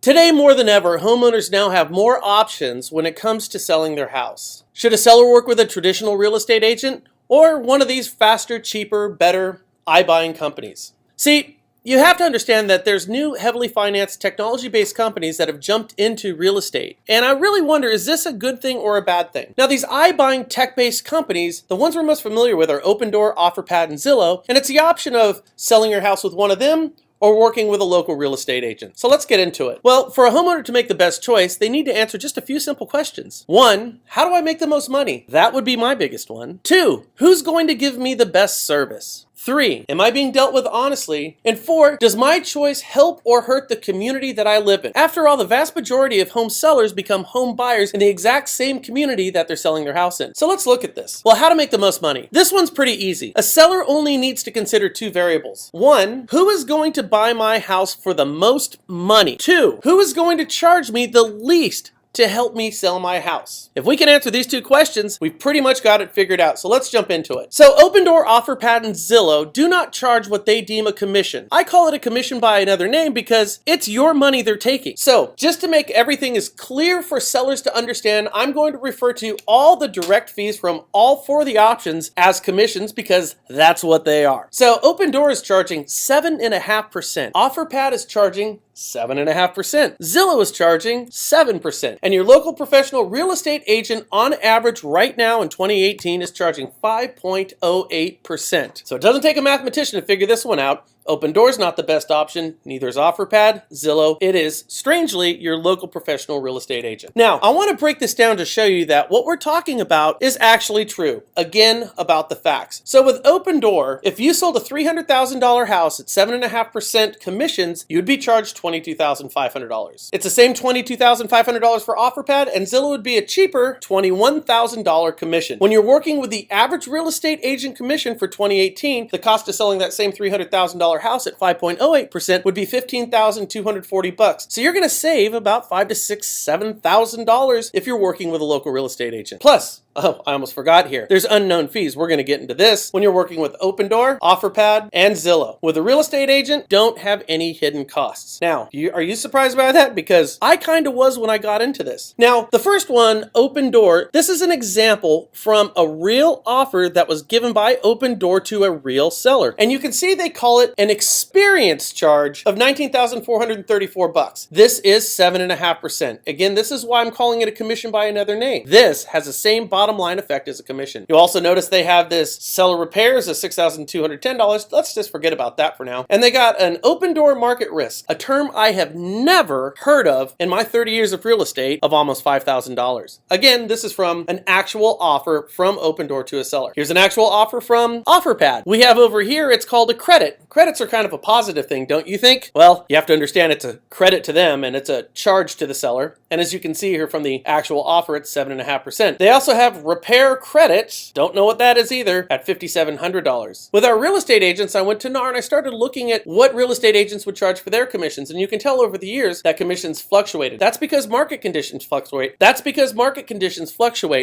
Today more than ever, homeowners now have more options when it comes to selling their house. Should a seller work with a traditional real estate agent or one of these faster, cheaper, better iBuying companies? See, you have to understand that there's new heavily financed technology-based companies that have jumped into real estate. And I really wonder, is this a good thing or a bad thing? Now, these iBuying tech-based companies, the ones we're most familiar with are Opendoor, OfferPad, and Zillow, and it's the option of selling your house with one of them or working with a local real estate agent. So let's get into it. Well, for a homeowner to make the best choice, they need to answer just a few simple questions. 1, how do I make the most money? That would be my biggest one. 2, who's going to give me the best service? 3, am I being dealt with honestly? And 4, does my choice help or hurt the community that I live in? After all, the vast majority of home sellers become home buyers in the exact same community that they're selling their house in. So let's look at this. Well, how to make the most money? This one's pretty easy. A seller only needs to consider 2 variables. 1, who is going to buy my house for the most money? 2, who is going to charge me the least to help me sell my house? If we can answer these 2 questions, we've pretty much got it figured out. So let's jump into it. So Opendoor, OfferPad, and Zillow do not charge what they deem a commission. I call it a commission by another name because it's your money they're taking. So just to make everything as clear for sellers to understand, I'm going to refer to all the direct fees from all 4 of the options as commissions because that's what they are. So Opendoor is charging 7.5%. OfferPad is charging 7.5%. Zillow is charging 7%. And your local professional real estate agent on average right now in 2018 is charging 5.08%. So it doesn't take a mathematician to figure this one out. Opendoor is not the best option, neither is OfferPad, Zillow. It is, strangely, your local professional real estate agent. Now, I want to break this down to show you that what we're talking about is actually true. Again, about the facts. So with Opendoor, if you sold a $300,000 house at 7.5% commissions, you'd be charged $22,500. It's the same $22,500 for OfferPad, and Zillow would be a cheaper $21,000 commission. When you're working with the average real estate agent commission for 2018, the cost of selling that same $300,000 house at 5.08% would be $15,240. So you're going to save about $5,000 to $6,000, $7,000 if you're working with a local real estate agent. Plus, oh, I almost forgot here. There's unknown fees. We're going to get into this when you're working with Opendoor, OfferPad, and Zillow. With a real estate agent, don't have any hidden costs. Now, are you surprised by that? Because I kind of was when I got into this. Now, the first one, Opendoor, this is an example from a real offer that was given by Opendoor to a real seller. And you can see they call it an experience charge of $19,434. This is 7.5%. Again, this is why I'm calling it a commission by another name. This has the same bottom line effect as a commission. You'll also notice they have this seller repairs of $6,210. Let's just forget about that for now. And they got an Opendoor market risk, a term I have never heard of in my 30 years of real estate of almost $5,000. Again, this is from an actual offer from Opendoor to a seller. Here's an actual offer from OfferPad. We have over here, it's called a credit. Credits are kind of a positive thing, don't you think? Well, you have to understand it's a credit to them and it's a charge to the seller. And as you can see here from the actual offer, it's 7.5%. They also have repair credit, don't know what that is either, at $5,700. With our real estate agents, I went to NAR and I started looking at what real estate agents would charge for their commissions. And you can tell over the years that commissions fluctuated. That's because market conditions fluctuate.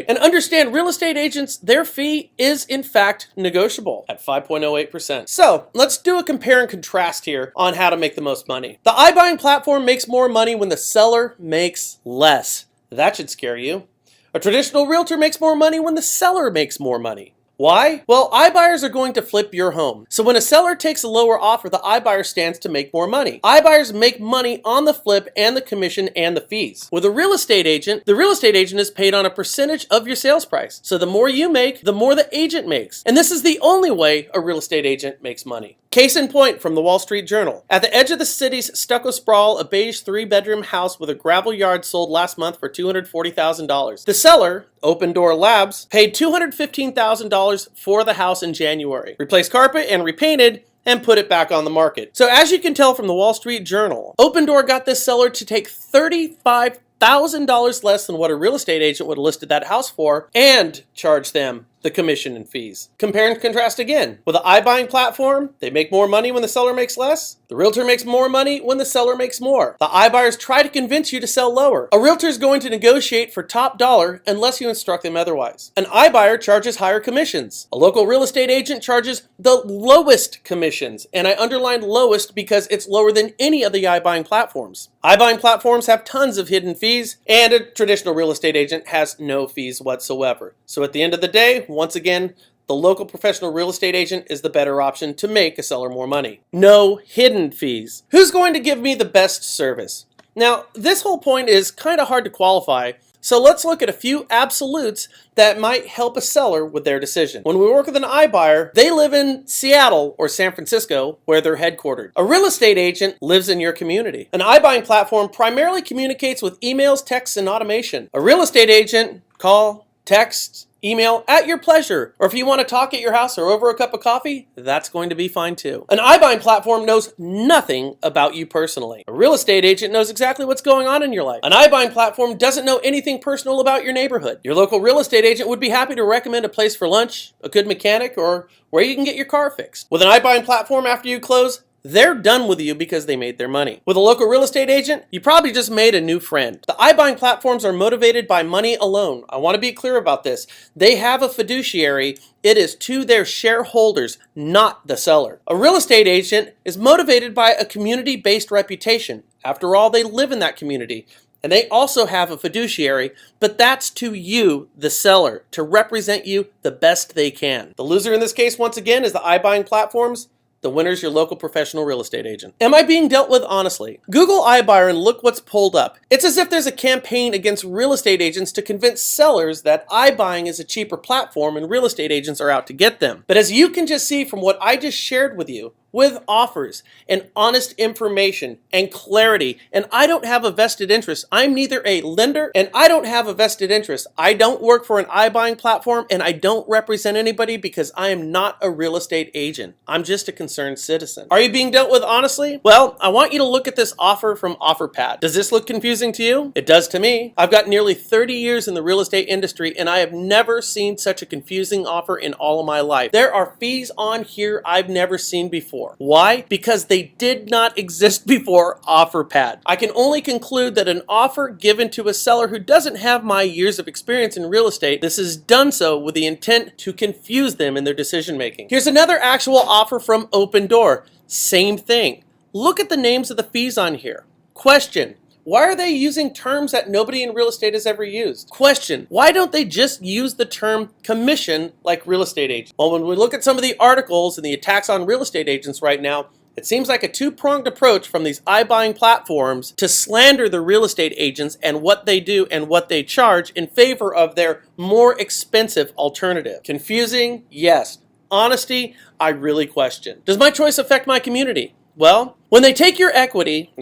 And understand real estate agents, their fee is in fact negotiable at 5.08%. So let's do a compare and contrast here on how to make the most money. The iBuying platform makes more money when the seller makes less. That should scare you. A traditional realtor makes more money when the seller makes more money. Why? Well, iBuyers are going to flip your home. So when a seller takes a lower offer, the iBuyer stands to make more money. iBuyers make money on the flip and the commission and the fees. With a real estate agent, the real estate agent is paid on a percentage of your sales price. So the more you make, the more the agent makes. And this is the only way a real estate agent makes money. Case in point from the Wall Street Journal. At the edge of the city's stucco sprawl, a beige 3-bedroom house with a gravel yard sold last month for $240,000. The seller, Opendoor Labs, paid $215,000 for the house in January, replaced carpet and repainted, and put it back on the market. So as you can tell from the Wall Street Journal, Opendoor got this seller to take $35,000 less than what a real estate agent would have listed that house for and charge them the commission and fees. Compare and contrast again. With an iBuying platform, they make more money when the seller makes less. The realtor makes more money when the seller makes more. The iBuyers try to convince you to sell lower. A realtor is going to negotiate for top dollar unless you instruct them otherwise. An iBuyer charges higher commissions. A local real estate agent charges the lowest commissions, and I underlined lowest because it's lower than any of the iBuying platforms. iBuying platforms have tons of hidden fees, and a traditional real estate agent has no fees whatsoever. So at the end of the day, once again, the local professional real estate agent is the better option to make a seller more money. No hidden fees. Who's going to give me the best service? Now, this whole point is kind of hard to qualify, so let's look at a few absolutes that might help a seller with their decision. When we work with an iBuyer, they live in Seattle or San Francisco, where they're headquartered. A real estate agent lives in your community. An iBuying platform primarily communicates with emails, texts, and automation. A real estate agent, call, text, email at your pleasure, or if you want to talk at your house or over a cup of coffee, that's going to be fine too. An iBuying platform knows nothing about you personally. A real estate agent knows exactly what's going on in your life. An iBuying platform doesn't know anything personal about your neighborhood. Your local real estate agent would be happy to recommend a place for lunch, a good mechanic, or where you can get your car fixed. With an iBuying platform, after you close, they're done with you because they made their money. With a local real estate agent, you probably just made a new friend. The iBuying platforms are motivated by money alone. I want to be clear about this. They have a fiduciary. It is to their shareholders, not the seller. A real estate agent is motivated by a community-based reputation. After all, they live in that community. And they also have a fiduciary, but that's to you, the seller, to represent you the best they can. The loser in this case, once again, is the iBuying platforms. The winner is your local professional real estate agent. Am I being dealt with honestly? Google iBuyer and look what's pulled up. It's as if there's a campaign against real estate agents to convince sellers that iBuying is a cheaper platform and real estate agents are out to get them. But as you can just see from what I just shared with you, with offers and honest information and clarity, and I don't have a vested interest. I'm neither a lender and I don't have a vested interest. I don't work for an iBuying platform and I don't represent anybody because I am not a real estate agent. I'm just a concerned citizen. Are you being dealt with honestly? Well, I want you to look at this offer from OfferPad. Does this look confusing to you? It does to me. I've got nearly 30 years in the real estate industry and I have never seen such a confusing offer in all of my life. There are fees on here I've never seen before. Why? Because they did not exist before OfferPad. I can only conclude that an offer given to a seller who doesn't have my years of experience in real estate, this is done so with the intent to confuse them in their decision making. Here's another actual offer from Opendoor. Same thing. Look at the names of the fees on here. Question: why are they using terms that nobody in real estate has ever used? Question: why don't they just use the term commission like real estate agent? Well, when we look at some of the articles and the attacks on real estate agents right now, it seems like a two-pronged approach from these iBuying platforms to slander the real estate agents and what they do and what they charge in favor of their more expensive alternative. Confusing? Yes. Honesty? I really question. Does my choice affect my community? Well, when they take your equity,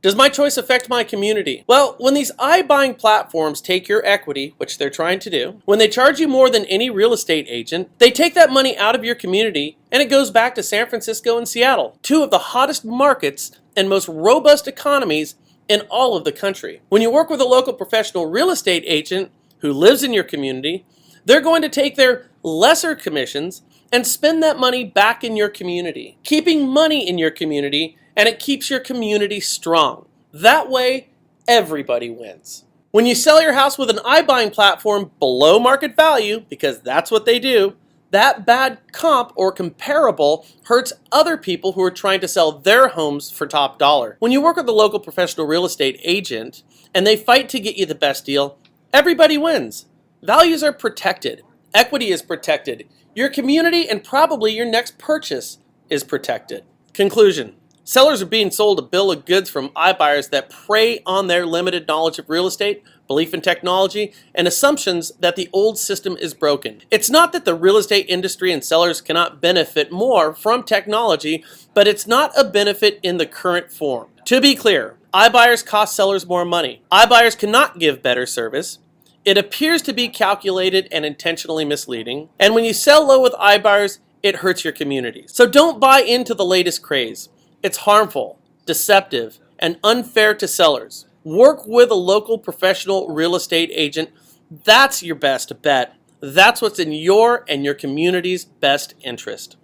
does my choice affect my community? Well, when these iBuying platforms take your equity, which they're trying to do, when they charge you more than any real estate agent, they take that money out of your community and it goes back to San Francisco and Seattle, two of the hottest markets and most robust economies in all of the country. When you work with a local professional real estate agent who lives in your community, they're going to take their lesser commissions and spend that money back in your community, keeping money in your community, and it keeps your community strong. That way, everybody wins. When you sell your house with an iBuying platform below market value, because that's what they do, that bad comp or comparable hurts other people who are trying to sell their homes for top dollar. When you work with a local professional real estate agent and they fight to get you the best deal, everybody wins. Values are protected. Equity is protected. Your community and probably your next purchase is protected. Conclusion: sellers are being sold a bill of goods from iBuyers that prey on their limited knowledge of real estate, belief in technology, and assumptions that the old system is broken. It's not that the real estate industry and sellers cannot benefit more from technology, but it's not a benefit in the current form. To be clear, iBuyers cost sellers more money. iBuyers cannot give better service. It appears to be calculated and intentionally misleading. And when you sell low with iBuyers, it hurts your community. So don't buy into the latest craze. It's harmful, deceptive, and unfair to sellers. Work with a local professional real estate agent. That's your best bet. That's what's in your and your community's best interest.